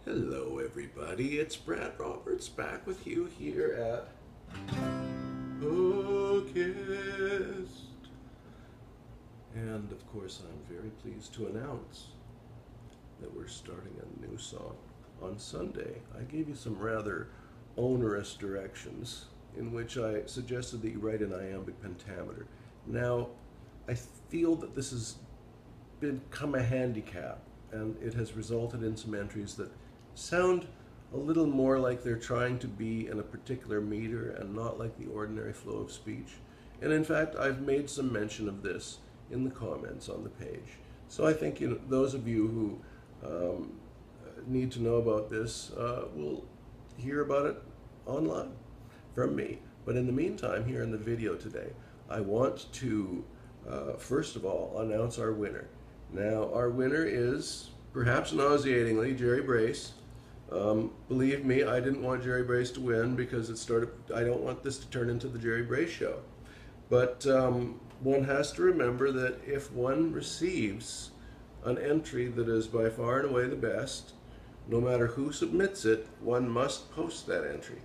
Hello everybody, it's Brad Roberts back with you here at Hookist. And of course I'm very pleased to announce that we're starting a new song. On Sunday I gave you some rather onerous directions in which I suggested that you write an iambic pentameter. Now I feel that this has become a handicap, and it has resulted in some entries that sound a little more like they're trying to be in a particular meter and not like the ordinary flow of speech. And in fact, I've made some mention of this in the comments on the page. So I think those of you who need to know about this will hear about it online from me. But in the meantime, here in the video today, I want to first of all announce our winner. Now, our winner is, perhaps nauseatingly, Jerry Brace. Believe me, I didn't want Jerry Brace to win because I don't want this to turn into the Jerry Brace show. But one has to remember that if one receives an entry that is by far and away the best, no matter who submits it, one must post that entry.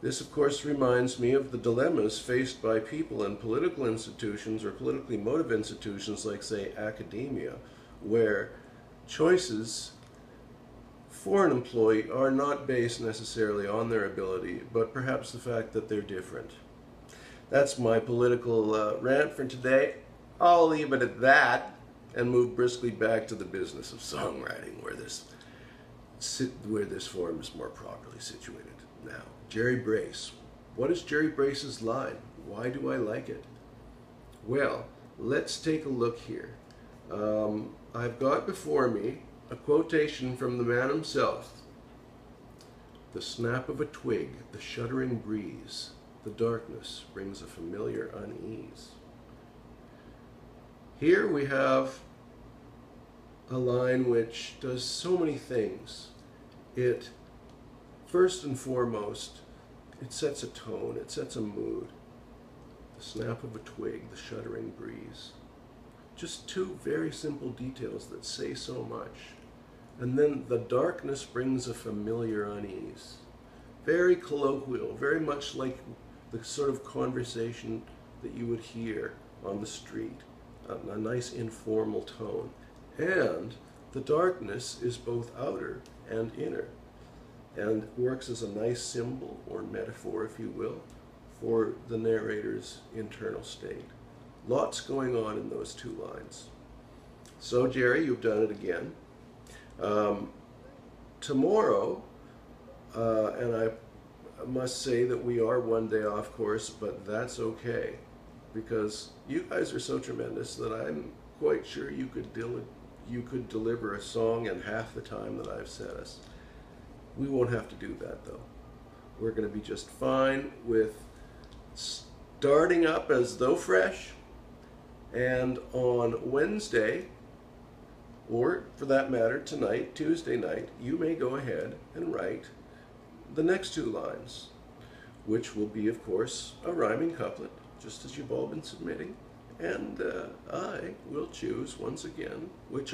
This, of course, reminds me of the dilemmas faced by people in political institutions or politically motivated institutions like, say, academia, where choices for an employee are not based necessarily on their ability, but perhaps the fact that they're different. That's my political rant for today. I'll leave it at that and move briskly back to the business of songwriting, where this form is more properly situated. Now, Jerry Brace. What is Jerry Brace's line? Why do I like it? Well, let's take a look here. I've got before me a quotation from the man himself. The snap of a twig, the shuddering breeze, the darkness brings a familiar unease. Here we have a line which does so many things. It, first and foremost, it sets a tone, it sets a mood. The snap of a twig, the shuddering breeze. Just two very simple details that say so much. And then the darkness brings a familiar unease. Very colloquial, very much like the sort of conversation that you would hear on the street. A nice informal tone. And the darkness is both outer and inner, and works as a nice symbol or metaphor, if you will, for the narrator's internal state. Lots going on in those two lines. So, Jerry, you've done it again. Tomorrow, and I must say that we are one day off course, but that's okay, because you guys are so tremendous that I'm quite sure you could deliver a song in half the time that I've set us. We won't have to do that, though. We're going to be just fine with starting up as though fresh, and on Wednesday, or for that matter tonight, Tuesday night, you may go ahead and write the next two lines, which will be, of course, a rhyming couplet, just as you've all been submitting. And I will choose once again which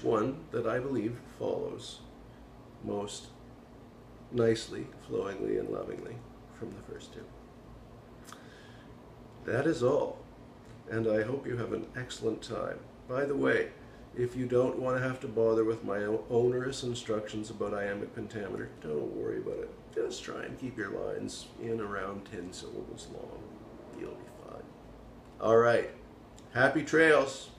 one that I believe follows most nicely, flowingly, and lovingly from the first two. That is all, and I hope you have an excellent time. By the way, if you don't want to have to bother with my onerous instructions about iambic pentameter, don't worry about it. Just try and keep your lines in around 10 syllables long. You'll be fine. All right. Happy trails.